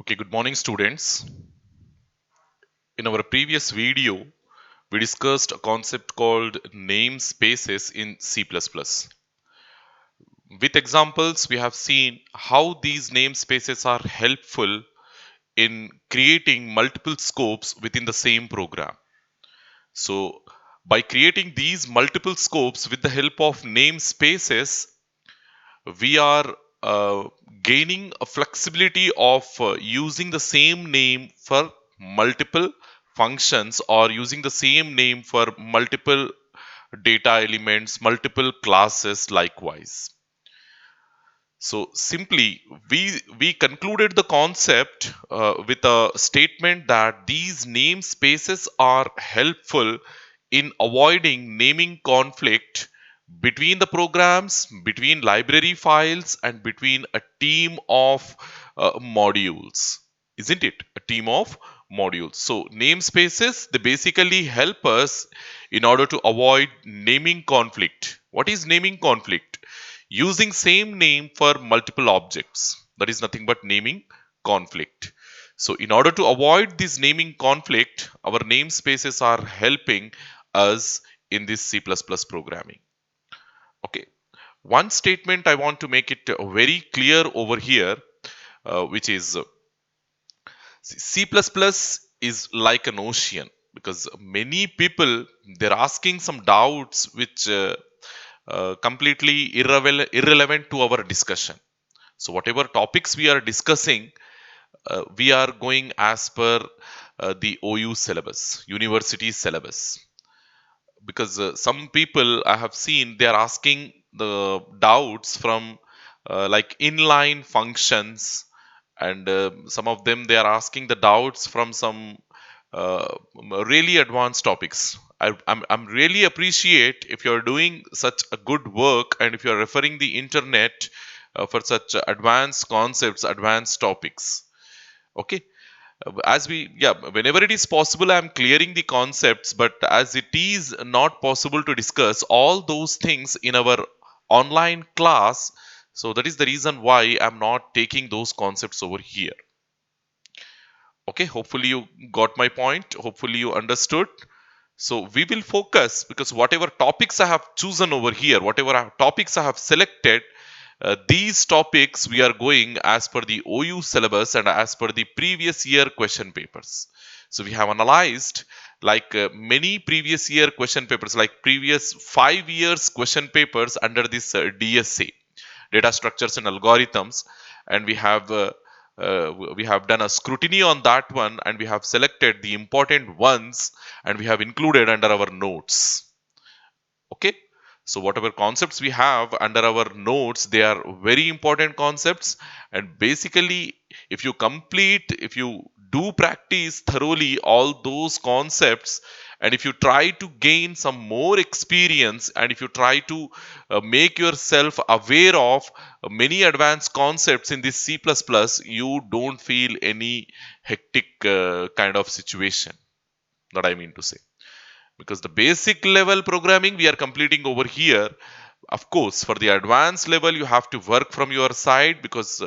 Okay, good morning, students. In our previous video, we discussed a concept called namespaces in C++. With examples, we have seen how these namespaces are helpful in creating multiple scopes within the same program. So, by creating these multiple scopes with the help of namespaces, we are uh, gaining a flexibility of using the same name for multiple functions or using the same name for multiple data elements, multiple classes likewise. So simply we concluded the concept with a statement that these namespaces are helpful in avoiding naming conflict between the programs, between library files, and between a team of modules. Isn't it? A team of modules. So namespaces, they basically help us in order to avoid naming conflict. What is naming conflict? Using same name for multiple objects. That is nothing but naming conflict. So in order to avoid this naming conflict, our namespaces are helping us in this C++ programming. Okay. One statement I want to make it very clear over here, which is C++ is like an ocean because many people they're asking some doubts which completely irrelevant to our discussion. So whatever topics we are discussing, we are going as per the OU syllabus, university syllabus. Because some people I have seen they are asking the doubts from like inline functions, and some of them they are asking the doubts from some really advanced topics. I'm really appreciate if you're doing such a good work and if you're referring the internet for such advanced concepts, advanced topics. Okay, as we yeah, whenever it is possible I'm clearing the concepts, but as it is not possible to discuss all those things in our online class, so that is the reason why I'm not taking those concepts over here. Okay, hopefully you got my point, hopefully you understood. So we will focus because whatever topics I have chosen over here, whatever topics I have selected, these topics we are going as per the OU syllabus and as per the previous year question papers. So we have analyzed like many previous year question papers, like previous 5 years question papers under this DSA, data structures and algorithms, and we have done a scrutiny on that one and we have selected the important ones and we have included under our notes. Okay, so whatever concepts we have under our notes, they are very important concepts, and basically if you do practice thoroughly all those concepts, and if you try to gain some more experience, and if you try to make yourself aware of many advanced concepts in this C++, you don't feel any hectic kind of situation, that I mean to say, because the basic level programming we are completing over here. Of course, for the advanced level you have to work from your side because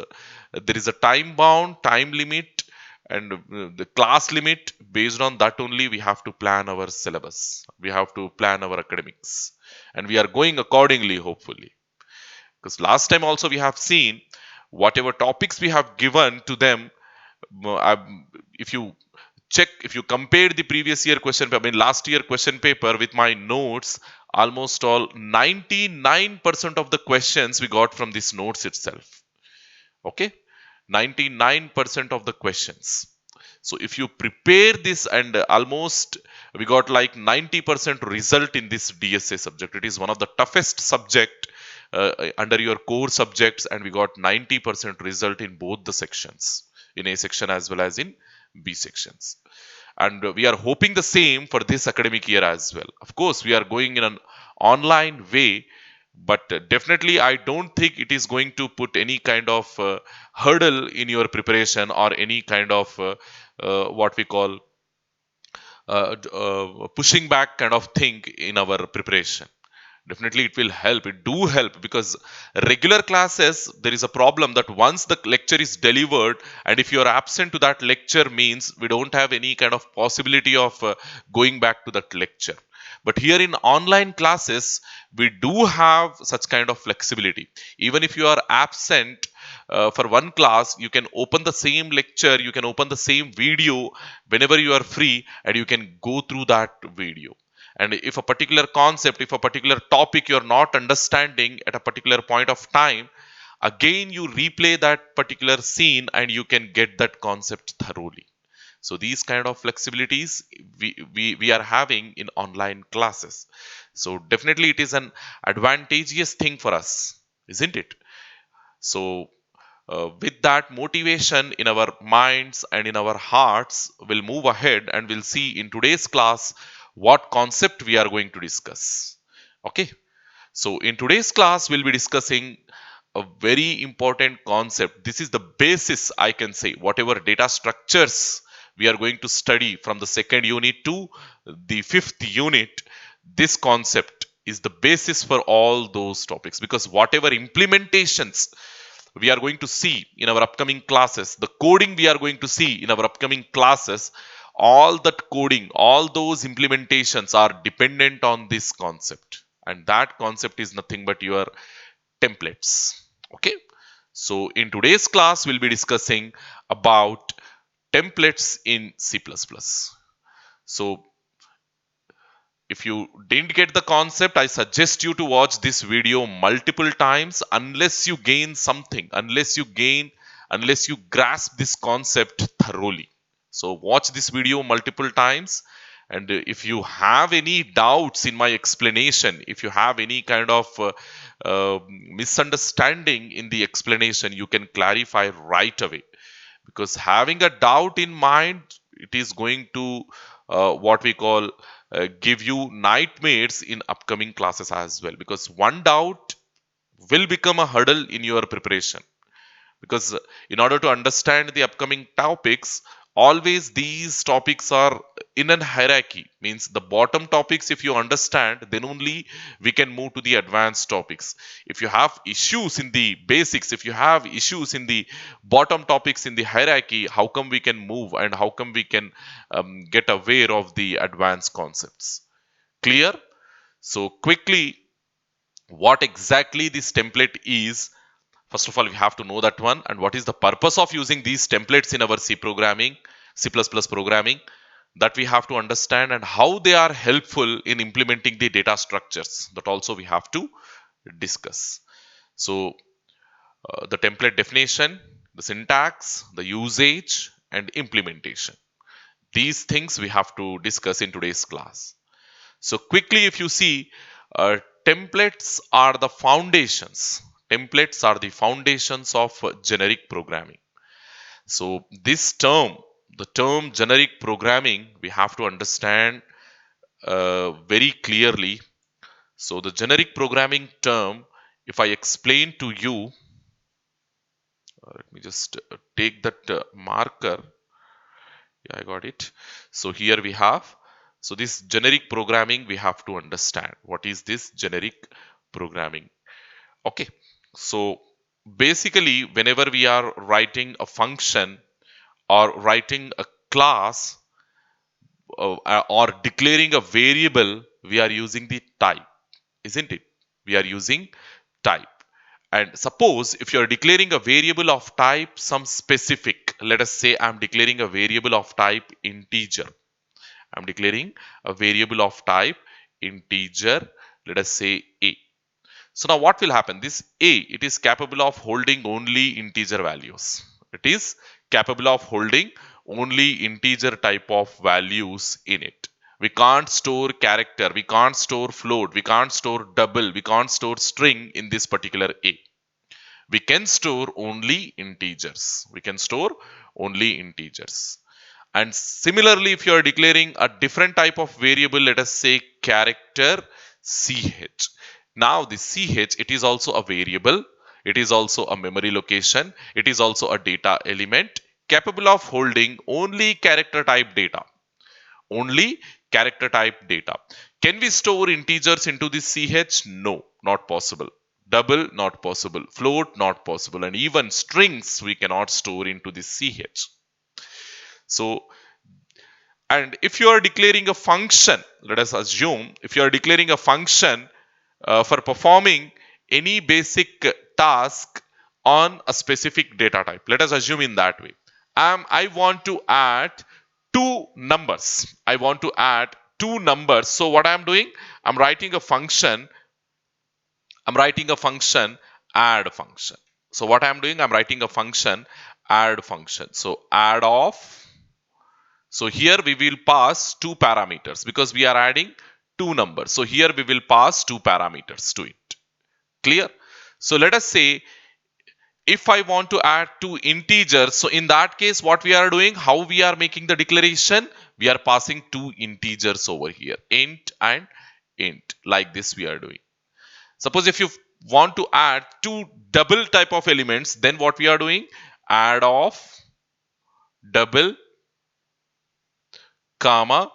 there is a time bound time limit and the class limit. Based on that only we have to plan our syllabus, we have to plan our academics, and we are going accordingly hopefully, because last time also we have seen whatever topics we have given to them. If you check, if you compare the previous year question paper, I mean last year question paper with my notes, almost all 99% of the questions we got from this notes itself. Okay, 99% of the questions. So if you prepare this, and almost we got like 90% result in this DSA subject. It is one of the toughest subject under your core subjects, and we got 90% result in both the sections, in A section as well as in B sections. And we are hoping the same for this academic year as well. Of course, we are going in an online way, but definitely I don't think it is going to put any kind of hurdle in your preparation or any kind of what we call pushing back kind of thing in our preparation. Definitely it will help. It do help, because regular classes, there is a problem that once the lecture is delivered, and if you are absent to that lecture, means we don't have any kind of possibility of going back to that lecture. But here in online classes, we do have such kind of flexibility. Even if you are absent for one class, you can open the same lecture, you can open the same video whenever you are free, and you can go through that video. And if a particular concept, if a particular topic you're not understanding at a particular point of time, again you replay that particular scene and you can get that concept thoroughly. So these kind of flexibilities we are having in online classes. So definitely it is an advantageous thing for us, isn't it? So with that motivation in our minds and in our hearts, we'll move ahead and we'll see in today's class what concept we are going to discuss. Okay, so in today's class, we'll be discussing a very important concept. This is the basis, I can say, whatever data structures we are going to study from the second unit to the fifth unit. This concept is the basis for all those topics, because whatever implementations we are going to see in our upcoming classes, the coding we are going to see in our upcoming classes, all that coding, all those implementations are dependent on this concept. And that concept is nothing but your templates. Okay. So in today's class, we'll be discussing about templates in C++. So if you didn't get the concept, I suggest you to watch this video multiple times, unless you gain something, unless you grasp this concept thoroughly. So watch this video multiple times. And if you have any doubts in my explanation, if you have any kind of misunderstanding in the explanation, you can clarify right away. Because having a doubt in mind, it is going to what we call give you nightmares in upcoming classes as well, because one doubt will become a hurdle in your preparation. Because in order to understand the upcoming topics, always these topics are in an hierarchy. Means the bottom topics, if you understand, then only we can move to the advanced topics. If you have issues in the basics, if you have issues in the bottom topics in the hierarchy, how come we can move, and how come we can get aware of the advanced concepts? Clear? So quickly, what exactly this template is? First of all, we have to know that one, and what is the purpose of using these templates in our C++ programming, that we have to understand, and how they are helpful in implementing the data structures, that also we have to discuss. So the template definition, the syntax, the usage, and implementation. These things we have to discuss in today's class. So quickly, if you see, uh, templates are the foundations. Templates are the foundations of generic programming. So this term, the term generic programming, we have to understand very clearly. So the generic programming term, if I explain to you, let me just take that marker. Yeah, I got it. So here we have, so this generic programming, we have to understand what is this generic programming. Okay, so basically, whenever we are writing a function or writing a class or declaring a variable, we are using the type, isn't it? We are using type. And suppose if you are declaring a variable of type some specific, let us say I'm declaring a variable of type integer. I'm declaring a variable of type integer, let us say a. So now what will happen? This a, it is capable of holding only integer values. It is capable of holding only integer type of values in it. We can't store character, we can't store float, we can't store double, we can't store string in this particular a. We can store only integers. We can store only integers. And similarly, if you are declaring a different type of variable, let us say character ch. Now this ch, it is also a variable. It is also a memory location. It is also a data element capable of holding only character type data. Only character type data. Can we store integers into this ch? No, not possible. Double, not possible. Float, not possible. And even strings we cannot store into this ch. So, and if you are declaring a function, let us assume if you are declaring a function for performing any basic task on a specific data type, let us assume in that way. I want to add two numbers. I want to add two numbers. So what I'm doing, I'm writing a function. I'm writing a function add function. So what I'm doing, I'm writing a function add function. So add of. So here we will pass two parameters because we are adding two numbers. So here we will pass two parameters to it. Clear? So let us say if I want to add two integers, so in that case, what we are doing, how we are making the declaration, we are passing two integers over here, int and int, like this we are doing. Suppose if you want to add two double type of elements, then what we are doing, add of double comma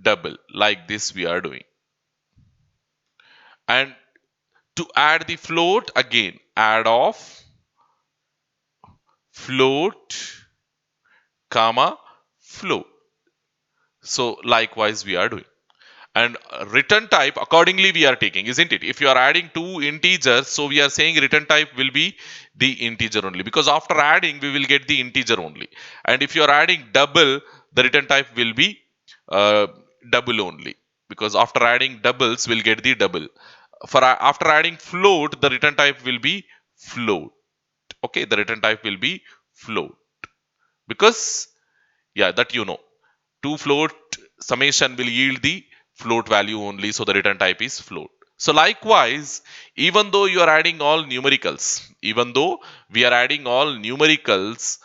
double, like this we are doing. And to add the float, again add of float comma float. So likewise we are doing. And return type accordingly we are taking, isn't it? If you are adding two integers, so we are saying return type will be the integer only, because after adding we will get the integer only. And if you are adding double, the return type will be double only, because after adding doubles we'll get the double. For after adding float, the return type will be float. Okay, the return type will be float, because yeah, that you know, two float summation will yield the float value only, so the return type is float. So likewise, even though you are adding all numericals, even though we are adding all numericals,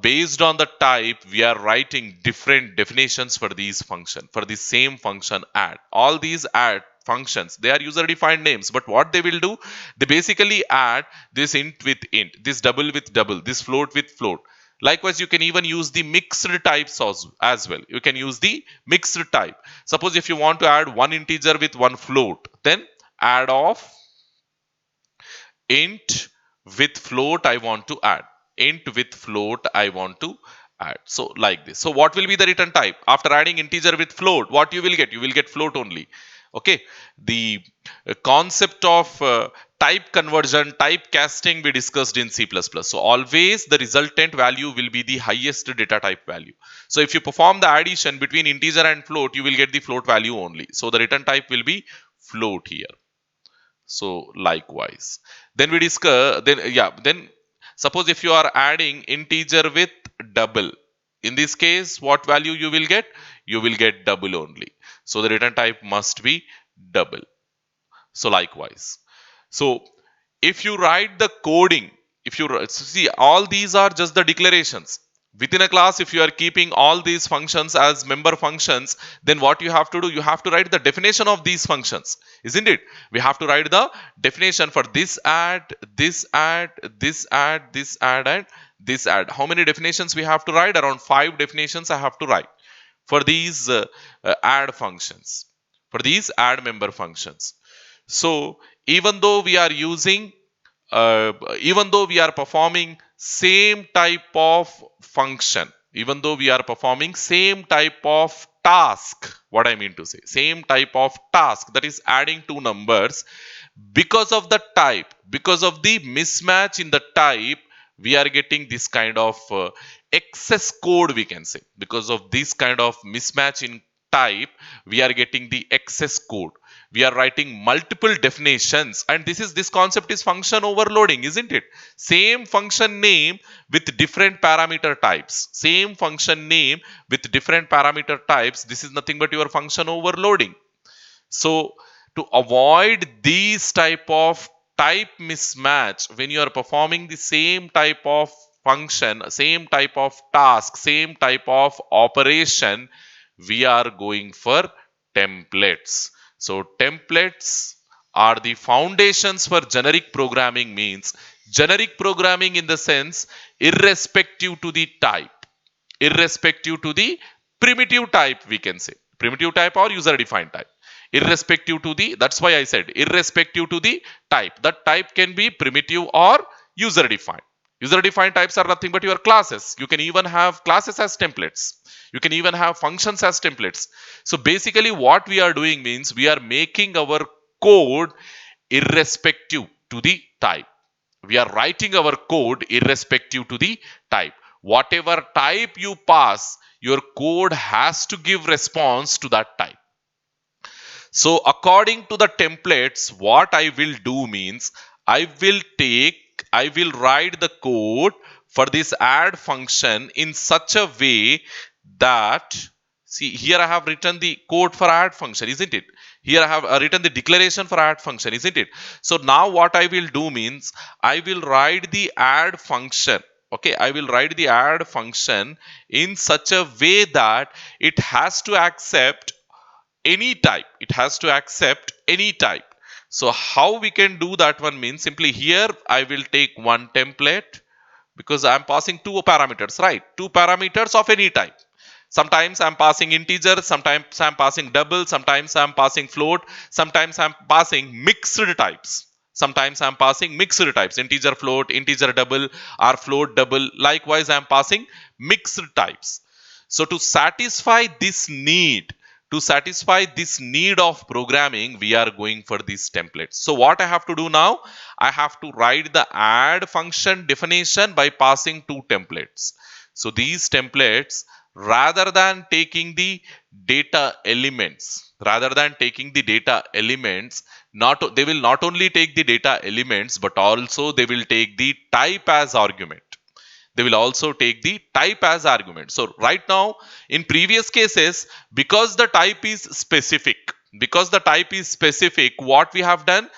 based on the type, we are writing different definitions for these function, for the same function add. All these add functions, they are user defined names, but what they will do, they basically add this int with int, this double with double, this float with float. Likewise, you can even use the mixed types as well. You can use the mixed type. Suppose if you want to add one integer with one float, then add of int with float I want to add. Int with float I want to add. So like this. So what will be the return type? After adding integer with float, what you will get? You will get float only. Okay. The concept of type conversion, type casting we discussed in C++. So always the resultant value will be the highest data type value. So if you perform the addition between integer and float, you will get the float value only. So the return type will be float here. So likewise, then we discuss, then suppose if you are adding integer with double, in this case what value you will get? You will get double only. So the return type must be double. So likewise, so if you write the coding, if you see, all these are just the declarations within a class. If you are keeping all these functions as member functions, then what you have to do, you have to write the definition of these functions, isn't it? We have to write the definition for this add, this add, this add, this add, and this add. How many definitions we have to write? Around 5 definitions I have to write for these add functions, for these add member functions. So even though we are using even though we are performing same type of function, even though we are performing same type of task, what I mean to say, same type of task, that is adding two numbers, because of the type, because of the mismatch in the type, we are getting this kind of excess code, we can say. Because of this kind of mismatch in type, we are getting the excess code. We are writing multiple definitions, and this concept is function overloading, isn't it? Same function name with different parameter types, same function name with different parameter types. This is nothing but your function overloading. So to avoid these type of type mismatch, when you are performing the same type of function, same type of task, same type of operation, we are going for templates. So templates are the foundations for generic programming. Means generic programming in the sense, irrespective to the type, irrespective to the primitive type, we can say. primitive type or user defined type. Irrespective to the, that's why I said irrespective to the type. That type can be primitive or user defined. User defined types are nothing but your classes. You can even have classes as templates. You can even have functions as templates. So basically what we are doing means we are making our code irrespective to the type. We are writing our code irrespective to the type. Whatever type you pass, your code has to give response to that type. So according to the templates, what I will do means I will write the code for this add function in such a way that, see here I have written the code for add function, isn't it? Here I have written the declaration for add function, isn't it? So now what I will do means I will write the add function. Okay, I will write the add function in such a way that it has to accept any type. It has to accept any type. So how we can do that one means simply here I will take one template because I'm passing two parameters, right? Two parameters of any type. Sometimes I'm passing integer, sometimes I'm passing double, sometimes I'm passing float, sometimes I'm passing mixed types. Sometimes I'm passing mixed types, integer float, integer double, or float double. Likewise, I'm passing mixed types. So to satisfy this need of programming, we are going for these templates. So what I have to do now, I have to write the add function definition by passing two templates. So these templates, rather than taking the data elements, not they will not only take the data elements, but also they will take the type as argument. They will also take the type as argument. So right now, in previous cases, because the type is specific, what we have done,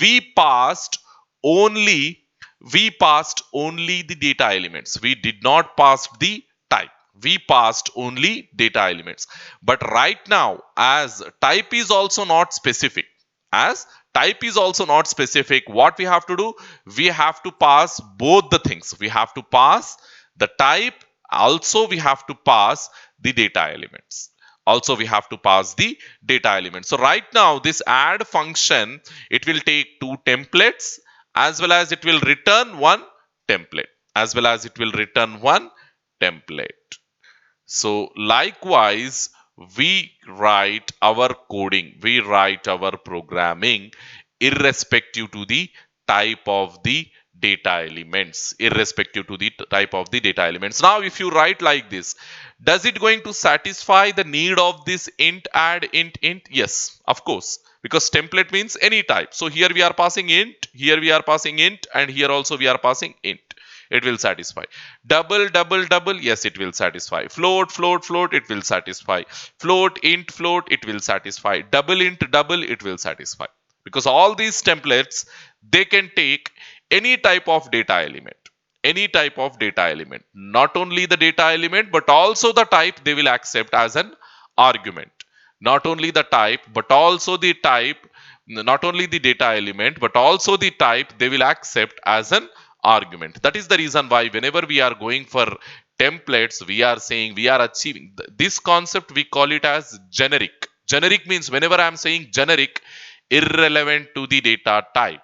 we passed only the data elements. We did not pass the type. We passed only data elements. But right now, as type is also not specific, what we have to do, we have to pass both the things. We have to pass the type, also we have to pass the data elements. So right now this add function, it will take two templates as well as it will return one template. So likewise, we write our programming irrespective to the type of the data elements. Now, if you write like this, does it going to satisfy the need of this int add int int? Yes, of course, because template means any type. So here we are passing int, and here also we are passing int. It will satisfy. Double double double, yes, it will satisfy. Float float float, it will satisfy. Float int float, it will satisfy. Double int double, it will satisfy. Because all these templates, they can take any type of data element. Not only the data element, but also the type they will accept as an argument. Not only the type, but also the type, not only the data element, but also the type they will accept as an argument. That is the reason why whenever we are going for templates, we are saying we are achieving this concept, we call it as generic. Generic means whenever I am saying generic, irrelevant to the data type,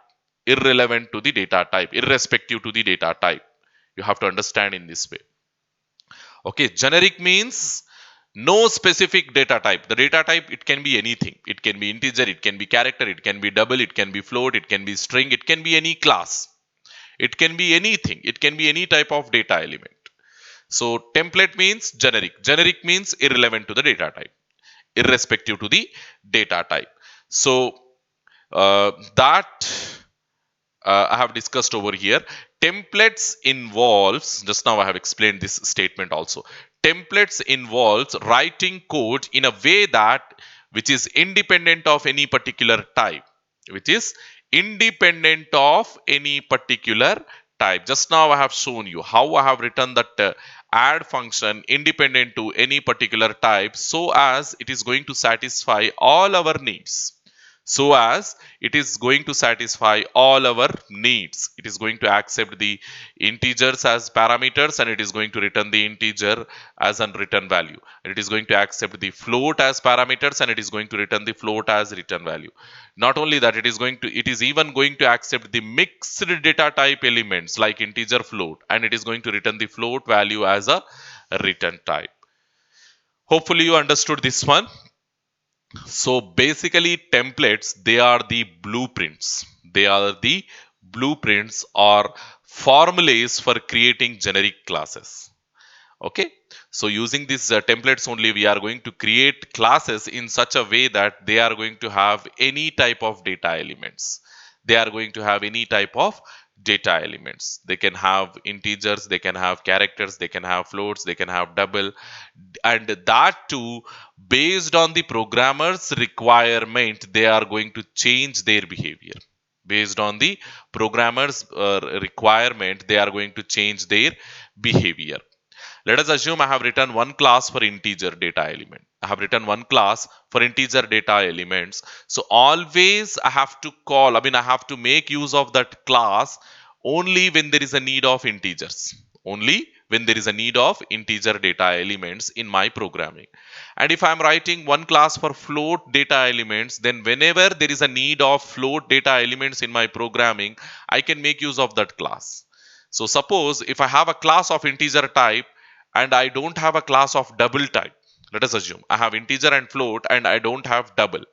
irrespective to the data type. You have to understand in this way. Okay, generic means no specific data type. The data type, it can be anything. It can be integer, it can be character, it can be double, it can be float, it can be string, it can be any class. It can be anything. It can be any type of data element. So template means generic. Generic means irrelevant to the data type, irrespective to the data type. So that I have discussed over here. Templates involves, just now I have explained this statement also. Templates involves writing code in a way that which is independent of any particular type. Just now I have shown you how I have written that add function independent to any particular type, so as it is going to satisfy all our needs. so as it is going to satisfy all our needs. It is going to accept the integers as parameters, and it is going to return the integer as an return value. And it is going to accept the float as parameters, and it is going to return the float as return value. Not only that, it is even going to accept the mixed data type elements like integer, float, and it is going to return the float value as a return type. Hopefully you understood this one. So basically, templates, they are the blueprints. They are the blueprints or formulas for creating generic classes. Okay. So using these templates only, we are going to create classes in such a way that they are going to have any type of data elements. They are going to have any type of data elements. They can have integers, they can have characters, they can have floats, they can have double, and that too based on the programmer's requirement. They are going to change their behavior based on the programmer's requirement. They are going to change their behavior. Let us assume I have written one class for integer data element. I have written one class for integer data elements. So always I have to I have to make use of that class only when there is a need of integers. Only when there is a need of integer data elements in my programming. And if I am writing one class for float data elements, then whenever there is a need of float data elements in my programming, I can make use of that class. So suppose if I have a class of integer type and I don't have a class of double type, let us assume I have integer and float and I don't have double,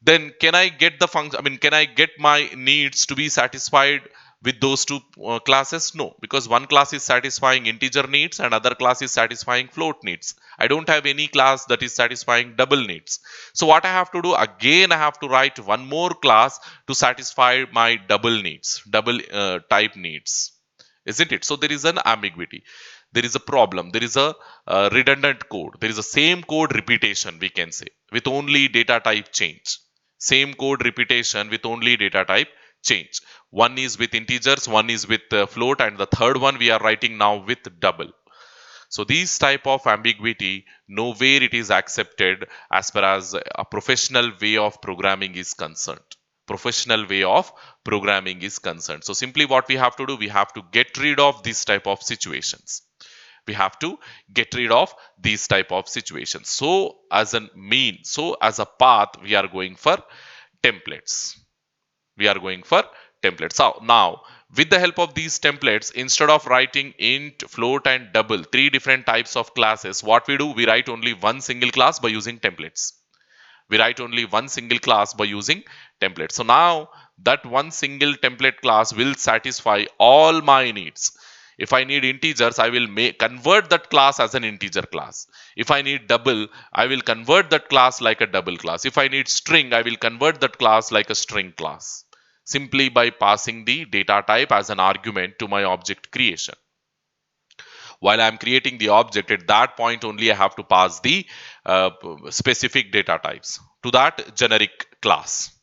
then can I get the function? Can I get my needs to be satisfied with those two classes? No, because one class is satisfying integer needs and other class is satisfying float needs. I don't have any class that is satisfying double needs. So what I have to do again, I have to write one more class to satisfy my double needs, double type needs, isn't it? So there is an ambiguity. There is a problem. There is a redundant code. There is a same code repetition, we can say, with only data type change. Same code repetition with only data type change. One is with integers, one is with float, and the third one we are writing now with double. So these type of ambiguity, nowhere it is accepted as far as a professional way of programming is concerned. Professional way of programming is concerned. So simply what we have to do, we have to get rid of this type of situations. We have to get rid of these type of situations. So as a mean, so as a path, we are going for templates. We are going for templates. So now with the help of these templates, instead of writing int, float and double, three different types of classes, what we do, we write only one single class by using templates. We write only one single class by using templates. So now that one single template class will satisfy all my needs. If I need integers, I will convert that class as an integer class. If I need double, I will convert that class like a double class. If I need string, I will convert that class like a string class, simply by passing the data type as an argument to my object creation. While I'm creating the object, at that point only I have to pass the specific data types to that generic class,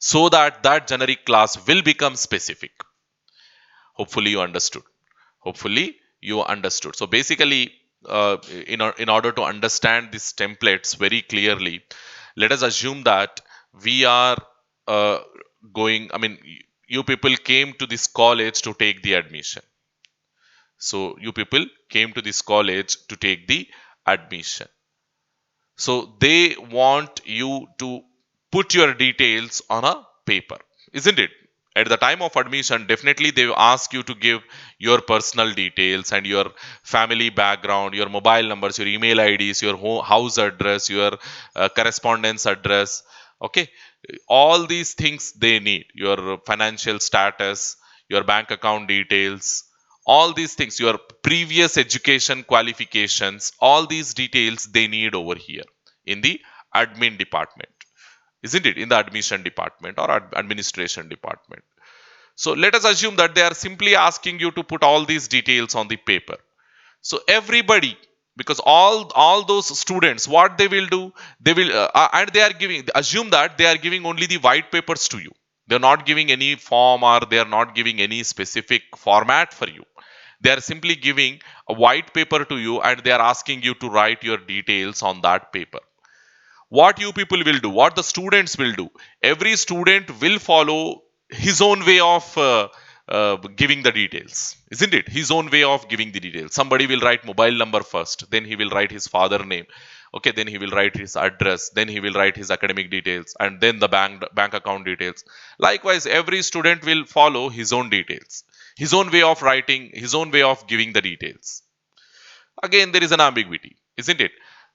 so that that generic class will become specific. Hopefully you understood. Hopefully you understood. So basically, in order to understand these templates very clearly, let us assume that we are uh, going, you people came to this college to take the admission. So you people came to this college to take the admission. So they want you to put your details on a paper, isn't it? At the time of admission, definitely they ask you to give your personal details and your family background, your mobile numbers, your email IDs, your house address, your correspondence address. Okay, all these things they need, your financial status, your bank account details, all these things, your previous education qualifications, all these details they need over here in the admin department, isn't it? In the admission department or administration department. So let us assume that they are simply asking you to put all these details on the paper. So everybody, because all those students, what they will do, they will and they are giving, assume that they are giving only the white papers to you. They're not giving any form, or they are not giving any specific format for you. They are simply giving a white paper to you, and they are asking you to write your details on that paper. What you people will do, what the students will do, every student will follow his own way of giving the details, isn't it? His own way of giving the details. Somebody will write mobile number first, then he will write his father name, okay, then he will write his address, then he will write his academic details, and then the bank account details. Likewise, every student will follow his own details, his own way of writing, his own way of giving the details. Again, there is an ambiguity, isn't it?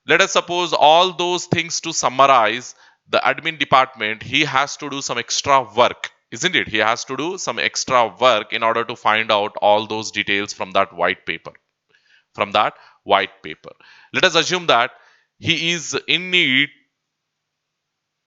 Let us suppose all those things to summarize. The admin department, he has to do some extra work, isn't it? He has to do some extra work in order to find out all those details from that white paper. From that white paper. Let us assume that he is in need